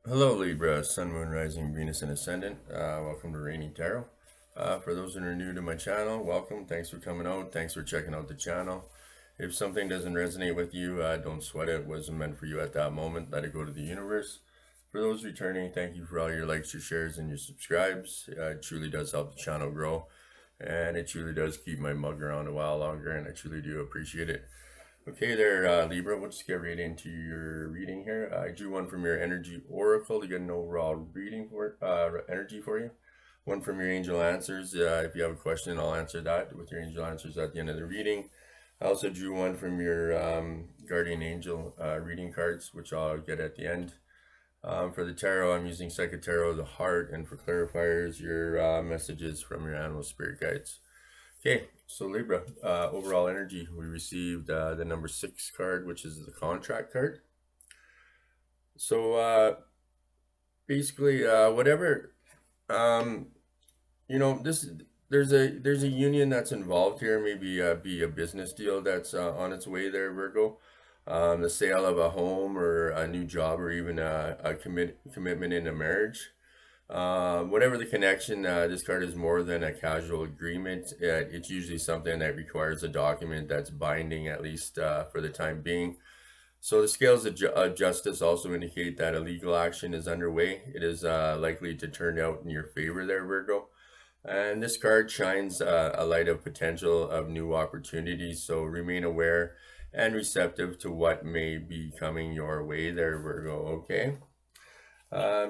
Hello, Libra, Sun, Moon, Rising, Venus, and Ascendant. Welcome to Reigning Tarot. For those that are new to my channel, welcome. Thanks for coming out. Thanks for checking out the channel. If something doesn't resonate with you, don't sweat it. It wasn't meant for you at that moment. Let it go to the universe. For those returning, thank you for all your likes, your shares, and your subscribes. It truly does help the channel grow. And it truly does keep my mug around a while longer, and I truly do appreciate it. Okay there, Libra, we'll just get right into your reading here. I drew one from your energy oracle to get an overall reading for energy for you. One from your angel answers. If you have a question, I'll answer that with your angel answers at the end of the reading. I also drew one from your guardian angel reading cards, which I'll get at the end. For the tarot, I'm using Psychic Tarot, the heart, and for clarifiers, your messages from your animal spirit guides. Okay, so Libra, overall energy, we received the number 6 card, which is the contract card. So basically, whatever, um, this there's a union that's involved here. Maybe be a business deal that's on its way there, Virgo. The sale of a home or a new job or even a commitment in a marriage. Whatever the connection, this card is more than a casual agreement. It's usually something that requires a document that's binding, at least for the time being. So the scales of justice also indicate that a legal action is underway. It is likely to turn out in your favor there, Virgo. And this card shines a light of potential of new opportunities. So remain aware and receptive to what may be coming your way there, Virgo. Okay.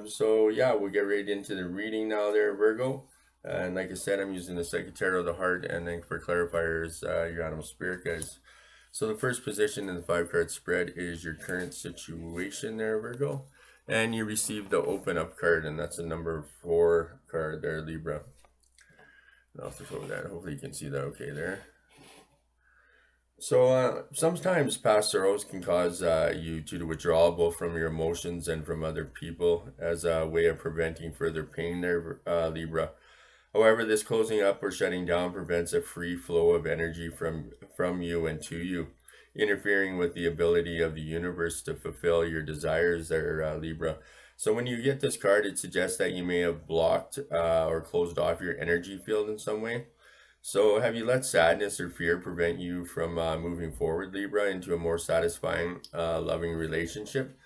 So yeah, we'll get right into the reading now there, Virgo. And like I said, I'm using the Psychic Tarot of the heart, and then for clarifiers, your animal spirit guides. So the first position in the 5-card spread is your current situation there, Virgo. And you received the open up card, and that's the number 4 card there, Libra. I'll flip over that. Hopefully you can see that okay there. So sometimes past sorrows can cause you to withdraw both from your emotions and from other people as a way of preventing further pain there, Libra. However, this closing up or shutting down prevents a free flow of energy from you and to you, interfering with the ability of the universe to fulfill your desires there, Libra. So when you get this card, it suggests that you may have blocked or closed off your energy field in some way. So, have you let sadness or fear prevent you from moving forward, Libra, into a more satisfying, loving relationship?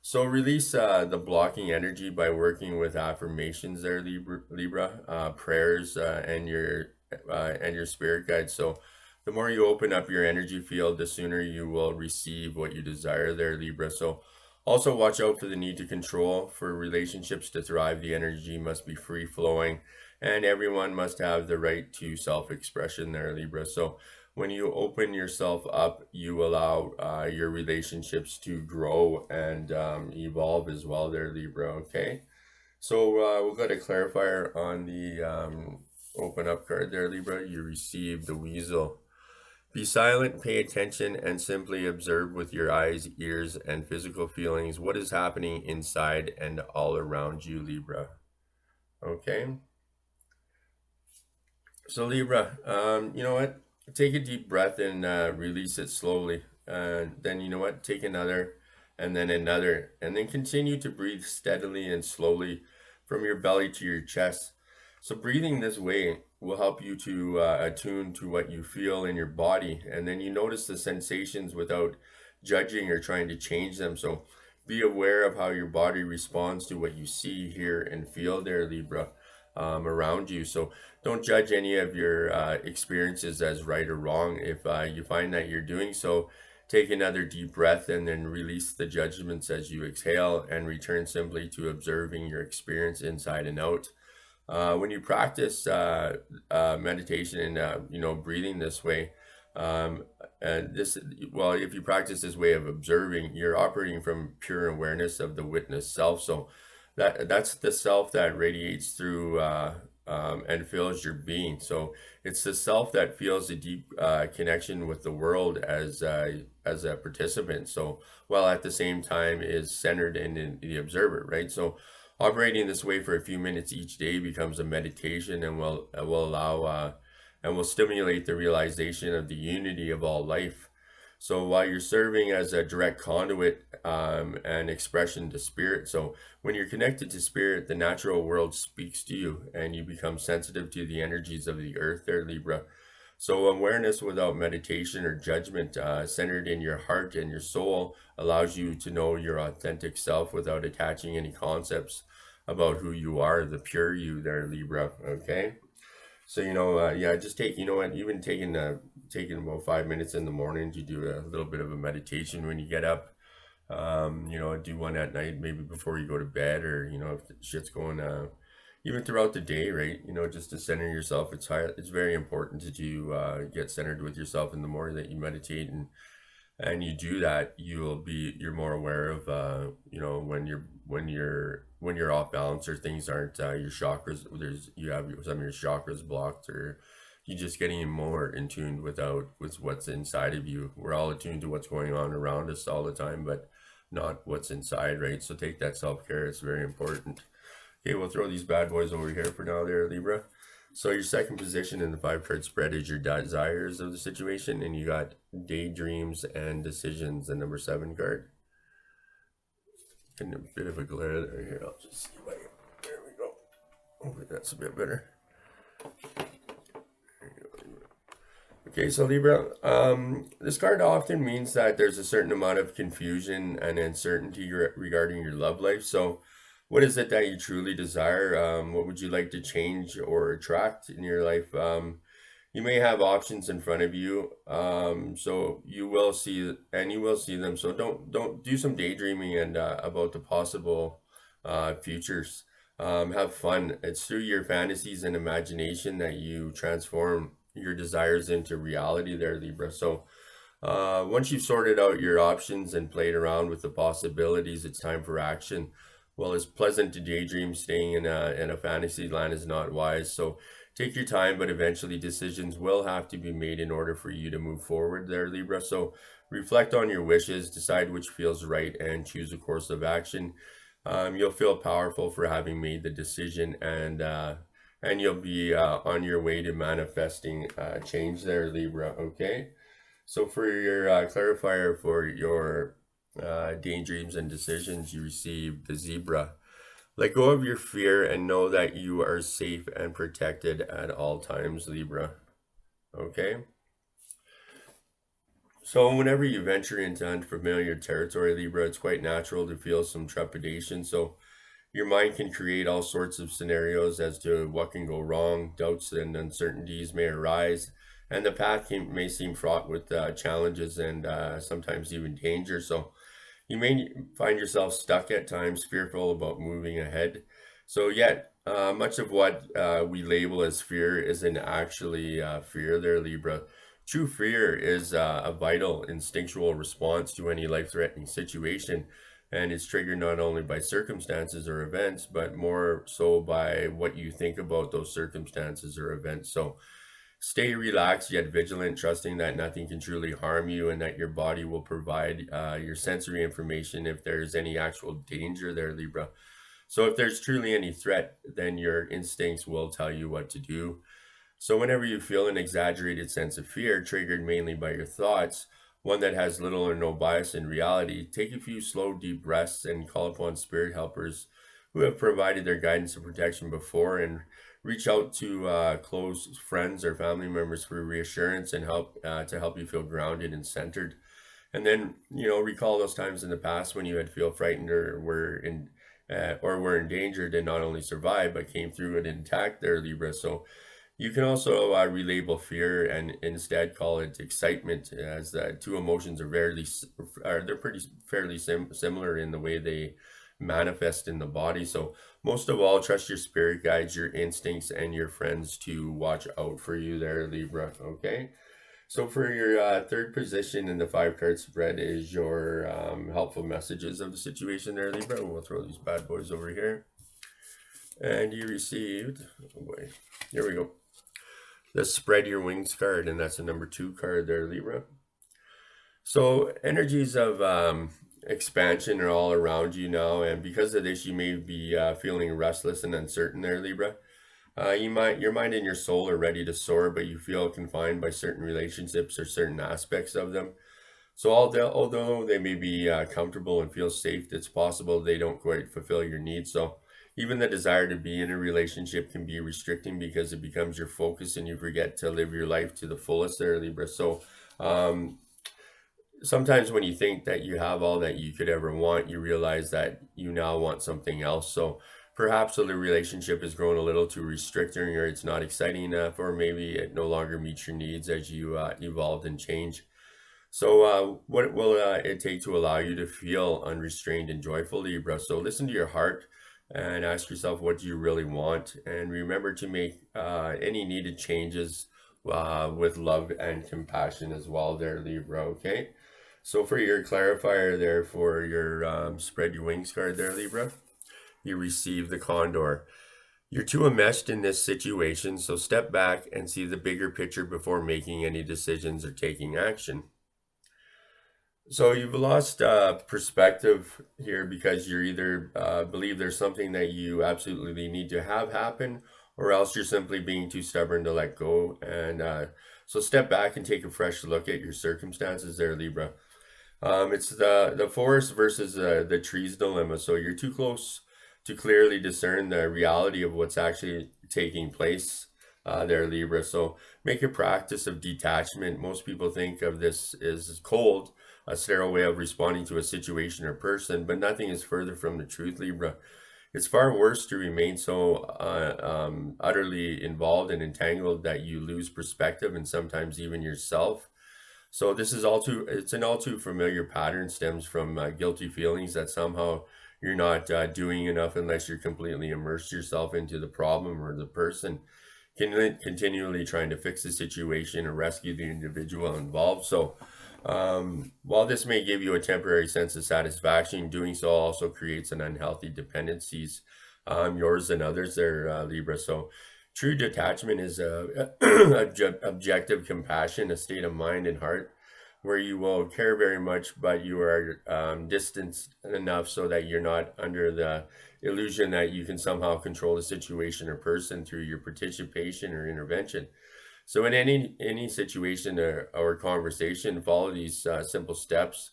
So, release the blocking energy by working with affirmations there, Libra, prayers, and your spirit guides. So, the more you open up your energy field, the sooner you will receive what you desire there, Libra. So, also watch out for the need to control. For relationships to thrive, the energy must be free flowing, and everyone must have the right to self-expression there, Libra. So when you open yourself up, you allow your relationships to grow and evolve as well there, Libra. Okay, so we've got a clarifier on the open up card there, Libra. You receive the weasel. Be silent, pay attention, and simply observe with your eyes, ears, and physical feelings what is happening inside and all around you, Libra. Okay. So Libra, you know what? Take a deep breath and release it slowly. Then you know what? Take another, and then continue to breathe steadily and slowly from your belly to your chest. So breathing this way will help you to attune to what you feel in your body, and then you notice the sensations without judging or trying to change them. So be aware of how your body responds to what you see, hear, and feel there, Libra, around you. So don't judge any of your experiences as right or wrong. If you find that you're doing so, take another deep breath and then release the judgments as you exhale and return simply to observing your experience inside and out. When you practice meditation and breathing this way, and this well, if you practice this way of observing, you're operating from pure awareness of the witness self. So that's the self that radiates through and fills your being. So it's the self that feels a deep connection with the world as a participant. So while at the same time is centered in the observer, right? So operating this way for a few minutes each day becomes a meditation and will allow and will stimulate the realization of the unity of all life. So while you're serving as a direct conduit and expression to spirit, so when you're connected to spirit, the natural world speaks to you and you become sensitive to the energies of the earth there, Libra. So awareness without meditation or judgment, centered in your heart and your soul, allows you to know your authentic self without attaching any concepts about who you are, the pure you there, Libra. Okay. So, yeah, just take, even taking about 5 minutes in the morning to do a little bit of a meditation when you get up. Do one at night, maybe before you go to bed, or, if the shit's going, even throughout the day, right? Just to center yourself. It's very important to do, get centered with yourself in the morning, that you meditate, and you do that, you're more aware of, when you're off balance, or things aren't, your chakras, you have some of your chakras blocked, or you're just getting more in tune with what's inside of you. We're all attuned to what's going on around us all the time, but not what's inside, right? So take that self-care, it's very important. Okay, we'll throw these bad boys over here for now there, Libra. So your second position in the 5 card spread is your desires of the situation, and you got daydreams and decisions, the number 7 card. Getting a bit of a glare there. Here, I'll just see if I can. There we go. Hopefully that's a bit better. Okay, so Libra, this card often means that there's a certain amount of confusion and uncertainty regarding your love life. So what is it that you truly desire? What would you like to change or attract in your life? You may have options in front of you, so you will see, them. So don't do some daydreaming and about the possible futures. Have fun. It's through your fantasies and imagination that you transform your desires into reality there, Libra. So once you've sorted out your options and played around with the possibilities, it's time for action. Well, it's pleasant to daydream. Staying in a fantasy land is not wise. So take your time, but eventually decisions will have to be made in order for you to move forward there, Libra. So reflect on your wishes, decide which feels right, and choose a course of action. You'll feel powerful for having made the decision, and you'll be on your way to manifesting change there, Libra. Okay. So for your clarifier for your daydreams and decisions, you receive the zebra. Let go of your fear and know that you are safe and protected at all times, Libra. Okay? So whenever you venture into unfamiliar territory, Libra, it's quite natural to feel some trepidation. So your mind can create all sorts of scenarios as to what can go wrong. Doubts and uncertainties may arise, and the path may seem fraught with challenges and sometimes even danger. So you may find yourself stuck at times, fearful about moving ahead. So yet, much of what we label as fear isn't actually fear there, Libra. True fear is a vital instinctual response to any life-threatening situation, and it's triggered not only by circumstances or events, but more so by what you think about those circumstances or events. So stay relaxed yet vigilant, trusting that nothing can truly harm you and that your body will provide your sensory information if there's any actual danger there, Libra. So if there's truly any threat, then your instincts will tell you what to do. So whenever you feel an exaggerated sense of fear, triggered mainly by your thoughts, one that has little or no bias in reality, take a few slow, deep breaths and call upon spirit helpers who have provided their guidance and protection before, and reach out to close friends or family members for reassurance and help to help you feel grounded and centered. And then, recall those times in the past when you had feel frightened or were endangered, and not only survived but came through it intact there, Libra. So you can also relabel fear and instead call it excitement, as the two emotions they're pretty fairly similar in the way they manifest in the body. So most of all, trust your spirit guides, your instincts, and your friends to watch out for you there, Libra. Okay. So for your third position in the 5 card spread is your helpful messages of the situation there, Libra. We'll throw these bad boys over here. And you received, oh boy, here we go, the spread your wings card, and that's the number 2 card there, Libra. So energies of expansion are all around you now, and because of this, you may be feeling restless and uncertain there, Libra. Your mind and your soul are ready to soar, but you feel confined by certain relationships or certain aspects of them. So although they may be comfortable and feel safe, it's possible they don't quite fulfill your needs. So even the desire to be in a relationship can be restricting because it becomes your focus and you forget to live your life to the fullest there, Libra. So um, sometimes when you think that you have all that you could ever want, you realize that you now want something else. So perhaps the relationship has grown a little too restricting, or it's not exciting enough, or maybe it no longer meets your needs as you evolved and change. So, what will it take to allow you to feel unrestrained and joyful, Libra? So, listen to your heart and ask yourself, what do you really want? And remember to make any needed changes with love and compassion as well, there, Libra. Okay. So, for your clarifier there, for your spread your wings card there, Libra, you receive the condor. You're too enmeshed in this situation, so step back and see the bigger picture before making any decisions or taking action. So you've lost perspective here because you're either believe there's something that you absolutely need to have happen, or else you're simply being too stubborn to let go. And so step back and take a fresh look at your circumstances there, Libra. It's the forest versus the trees dilemma. So you're too close to clearly discern the reality of what's actually taking place there, Libra. So make a practice of detachment. Most people think of this as cold, a sterile way of responding to a situation or person, but nothing is further from the truth, Libra. It's far worse to remain so utterly involved and entangled that you lose perspective and sometimes even yourself. So this is it's an all too familiar pattern, stems from guilty feelings that somehow you're not doing enough unless you're completely immersed yourself into the problem or the person, continually trying to fix the situation or rescue the individual involved. So while this may give you a temporary sense of satisfaction, doing so also creates an unhealthy dependencies, yours and others there, Libra. So true detachment is a objective compassion, a state of mind and heart where you will care very much, but you are distanced enough so that you're not under the illusion that you can somehow control the situation or person through your participation or intervention. So in any situation or conversation, follow these simple steps.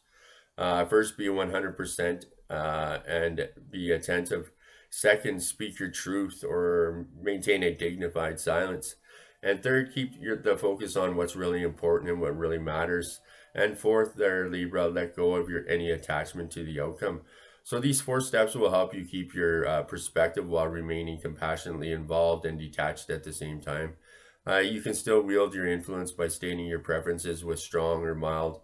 First, be 100% and be attentive. Second, speak your truth or maintain a dignified silence. And third, keep the focus on what's really important and what really matters. And fourth, there, Libra, let go of your any attachment to the outcome. So these four steps will help you keep your perspective while remaining compassionately involved and detached at the same time. You can still wield your influence by stating your preferences with strong or mild,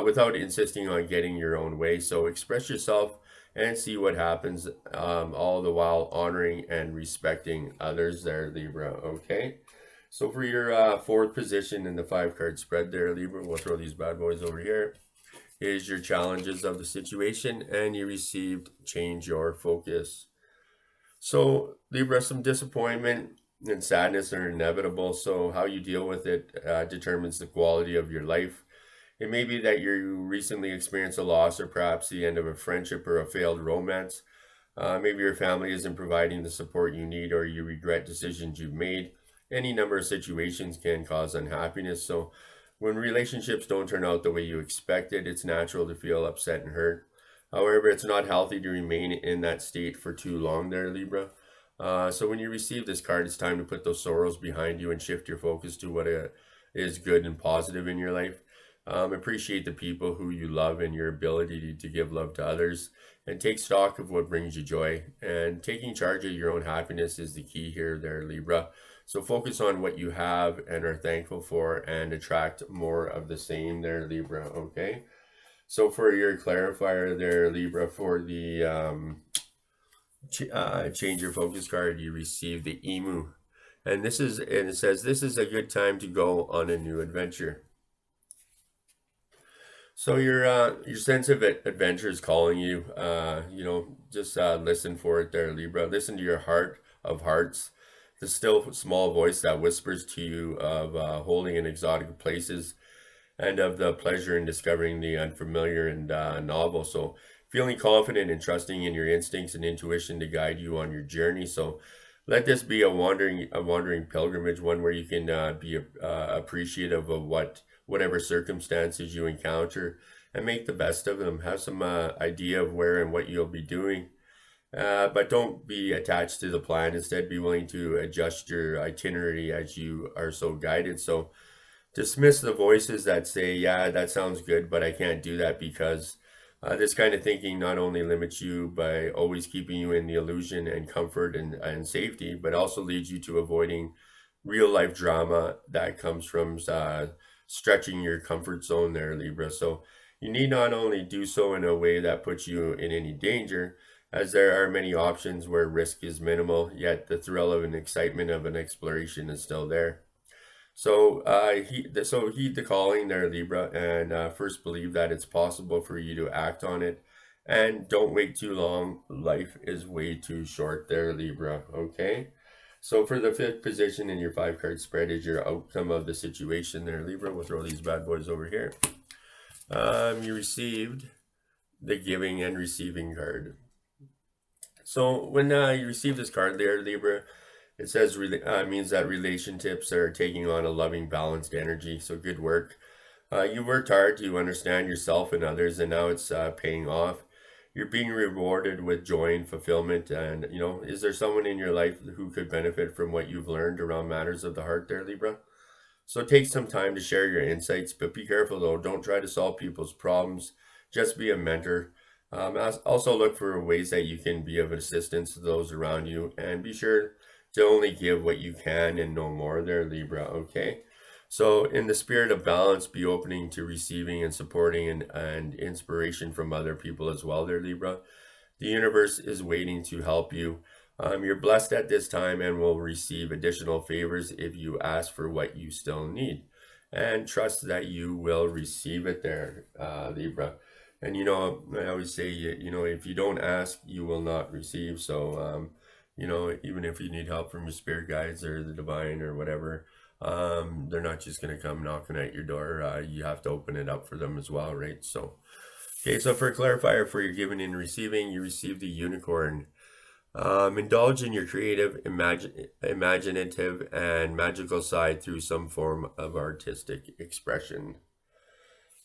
without insisting on getting your own way. So express yourself and see what happens, all the while honoring and respecting others there, Libra. Okay. So for your fourth position in the 5 card spread there, Libra, we'll throw these bad boys over here. Here's your challenges of the situation, and you received change your focus. So Libra, some disappointment and sadness are inevitable. So how you deal with it determines the quality of your life. It may be that you recently experienced a loss or perhaps the end of a friendship or a failed romance. Maybe your family isn't providing the support you need or you regret decisions you've made. Any number of situations can cause unhappiness. So when relationships don't turn out the way you expected, it's natural to feel upset and hurt. However, it's not healthy to remain in that state for too long there, Libra. So when you receive this card, it's time to put those sorrows behind you and shift your focus to what is good and positive in your life. Appreciate the people who you love and your ability to give love to others, and take stock of what brings you joy. And taking charge of your own happiness is the key here there, Libra. So focus on what you have and are thankful for and attract more of the same there, Libra. Okay. So for your clarifier there, Libra, for the change your focus card, you receive the emu. And it says this is a good time to go on a new adventure. So your sense of adventure is calling you. Just listen for it there, Libra. Listen to your heart of hearts, the still small voice that whispers to you of holding in exotic places and of the pleasure in discovering the unfamiliar and novel. So feeling confident and trusting in your instincts and intuition to guide you on your journey. So let this be a wandering pilgrimage, one where you can be appreciative of what whatever circumstances you encounter and make the best of them. Have some idea of where and what you'll be doing. But don't be attached to the plan. Instead, be willing to adjust your itinerary as you are so guided. So, dismiss the voices that say, yeah, that sounds good, but I can't do that because this kind of thinking not only limits you by always keeping you in the illusion and comfort and safety, but also leads you to avoiding real life drama that comes from stretching your comfort zone there, Libra. So you need not only do so in a way that puts you in any danger, as there are many options where risk is minimal, yet the thrill of an excitement of an exploration is still there. So, heed the calling there, Libra, and first believe that it's possible for you to act on it, and don't wait too long. Life is way too short there, Libra. Okay. So for the fifth position in your 5 card spread is your outcome of the situation there, Libra. We'll throw these bad boys over here. You received the giving and receiving card. So when you receive this card there, Libra, it says means that relationships are taking on a loving, balanced energy. So good work. You worked hard to understand yourself and others, and now it's paying off. You're being rewarded with joy and fulfillment. And, is there someone in your life who could benefit from what you've learned around matters of the heart there, Libra? So take some time to share your insights, but be careful though. Don't try to solve people's problems. Just be a mentor. Also look for ways that you can be of assistance to those around you, and be sure to only give what you can and no more there, Libra, okay? So in the spirit of balance, be opening to receiving and supporting and inspiration from other people as well there, Libra. The universe is waiting to help you. You're blessed at this time and will receive additional favors if you ask for what you still need. And trust that you will receive it there, Libra. And I always say, if you don't ask, you will not receive. So, even if you need help from your spirit guides or the divine or whatever, they're not just going to come knocking at your door. You have to open it up for them as well, right? So, okay, so for a clarifier for your giving and receiving, you receive the unicorn. Indulge in your creative, imaginative, and magical side through some form of artistic expression.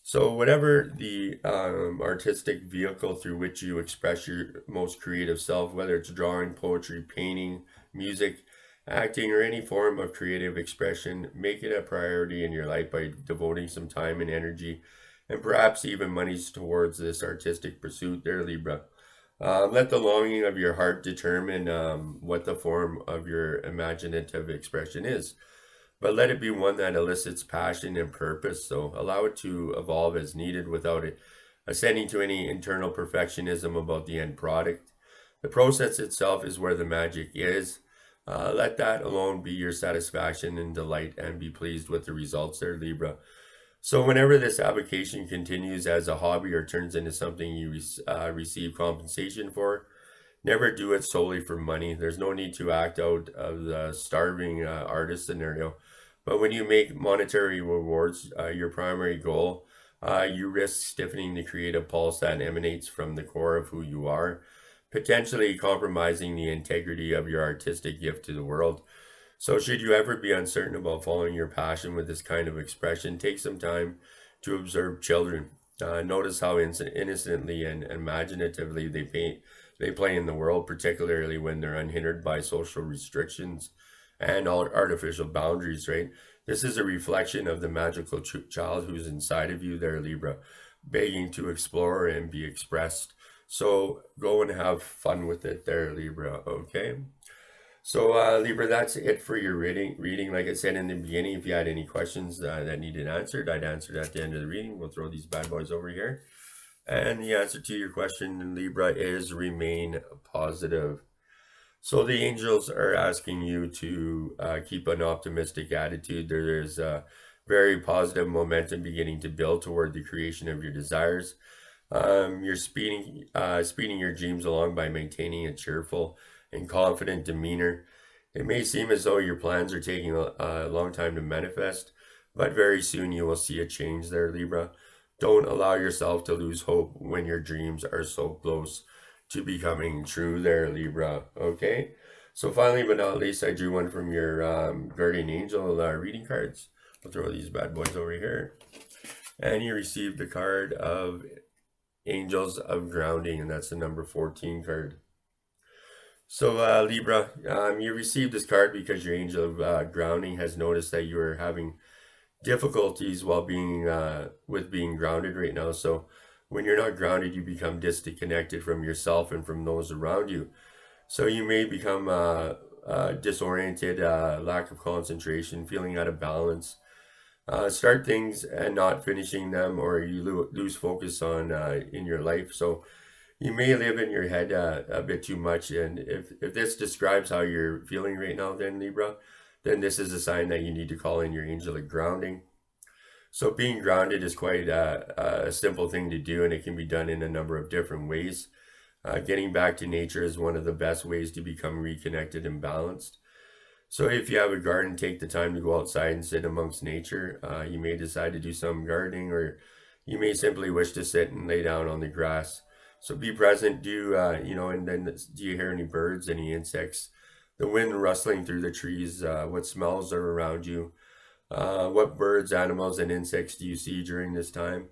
So, whatever the artistic vehicle through which you express your most creative self, whether it's drawing, poetry, painting, music, acting, or any form of creative expression, make it a priority in your life by devoting some time and energy, and perhaps even monies towards this artistic pursuit there, Libra. Let the longing of your heart determine what the form of your imaginative expression is, but let it be one that elicits passion and purpose. So allow it to evolve as needed without it ascending to any internal perfectionism about the end product. The process itself is where the magic is. Let that alone be your satisfaction and delight, and be pleased with the results there, Libra. So whenever this application continues as a hobby or turns into something you receive compensation for, never do it solely for money. There's no need to act out of the starving artist scenario. But when you make monetary rewards your primary goal, you risk stiffening the creative pulse that emanates from the core of who you are, potentially compromising the integrity of your artistic gift to the world. So should you ever be uncertain about following your passion with this kind of expression, take some time to observe children. Notice how innocently and imaginatively they play in the world, particularly when they're unhindered by social restrictions and artificial boundaries, right? This is a reflection of the magical child who's inside of you there, Libra, begging to explore and be expressed. So go and have fun with it there, Libra, okay? So, Libra, that's it for your reading. Like I said in the beginning, if you had any questions that needed answered, I'd answer it at the end of the reading. We'll throw these bad boys over here. And the answer to your question, Libra, is remain positive. So the angels are asking you to keep an optimistic attitude. There is a very positive momentum beginning to build toward the creation of your desires. You're speeding your dreams along by maintaining a cheerful and confident demeanor. It may seem as though your plans are taking a long time to manifest, but very soon you will see a change there, Libra. Don't allow yourself to lose hope when your dreams are so close to becoming true there, Libra. Okay? So finally, but not least, I drew one from your guardian angel reading cards. I'll throw these bad boys over here. And you received the card of Angels of Grounding, and that's the number 14 card. So Libra, you received this card because your angel of grounding has noticed that you are having difficulties while being with being grounded right now. So when you're not grounded, you become disconnected from yourself and from those around you. So you may become disoriented, lack of concentration, feeling out of balance. Start things and not finishing them, or you lose focus on in your life. So you may live in your head a bit too much, and if this describes how you're feeling right now, then Libra, then this is a sign that you need to call in your angelic grounding. So being grounded is quite a simple thing to do, and it can be done in a number of different ways. Getting back to nature is one of the best ways to become reconnected and balanced. So if you have a garden, take the time to go outside and sit amongst nature. You may decide to do some gardening, or you may simply wish to sit and lay down on the grass. So be present. And then do you hear any birds, any insects, the wind rustling through the trees? What smells are around you? What birds, animals, and insects do you see during this time?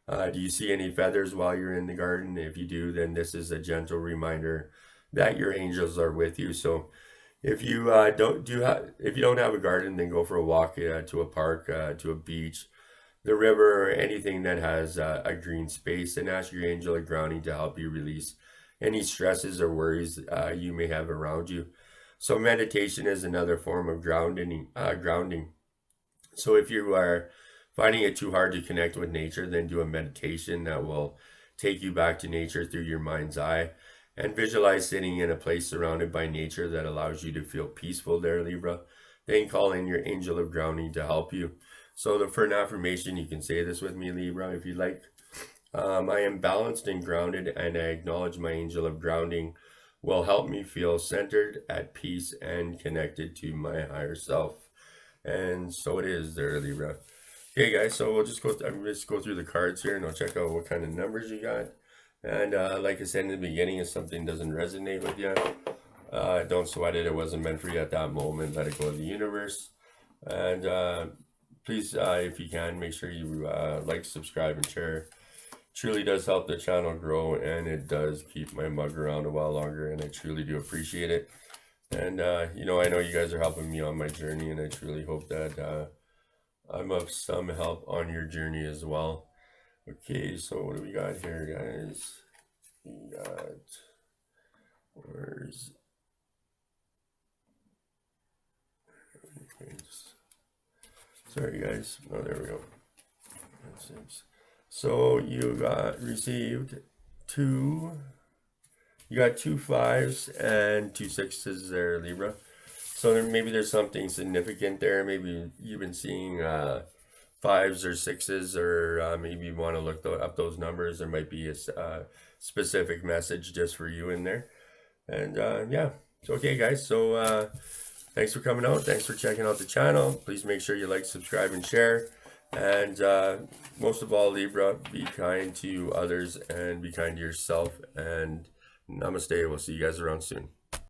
Do you see any feathers while you're in the garden? If you do, then this is a gentle reminder that your angels are with you. So if you don't have a garden, then go for a walk to a park, to a beach, the river, or anything that has a green space, and ask your angelic grounding to help you release any stresses or worries you may have around you. So meditation is another form of grounding. So if you are finding it too hard to connect with nature, then do a meditation that will take you back to nature through your mind's eye, and visualize sitting in a place surrounded by nature that allows you to feel peaceful there, Libra. Then call in your angel of grounding to help you. So for an affirmation, you can say this with me, Libra, if you like. I am balanced and grounded, and I acknowledge my angel of grounding will help me feel centered, at peace, and connected to my higher self. And so it is there, Libra. Okay, guys, so we'll just go through the cards here, and I'll check out what kind of numbers you got. And like I said in the beginning, if something doesn't resonate with you, don't sweat it. It wasn't meant for you at that moment. Let it go to the universe. And please, if you can, make sure you like, subscribe, and share. Truly does help the channel grow, and it does keep my mug around a while longer, and I truly do appreciate it. And I know you guys are helping me on my journey, and I truly hope that I'm of some help on your journey as well. Okay, so what do we got here, guys? We got, sorry guys, oh there we go. So you received two 5s and 2 6s there, Libra. So maybe there's something significant there. Maybe you've been seeing 5s or 6s, or maybe you want to look up those numbers. There might be a specific message just for you in there. And yeah, so okay guys, so thanks for coming out. Thanks for checking out the channel. Please make sure you like, subscribe, and share. And most of all, Libra, be kind to others and be kind to yourself. And namaste. We'll see you guys around soon.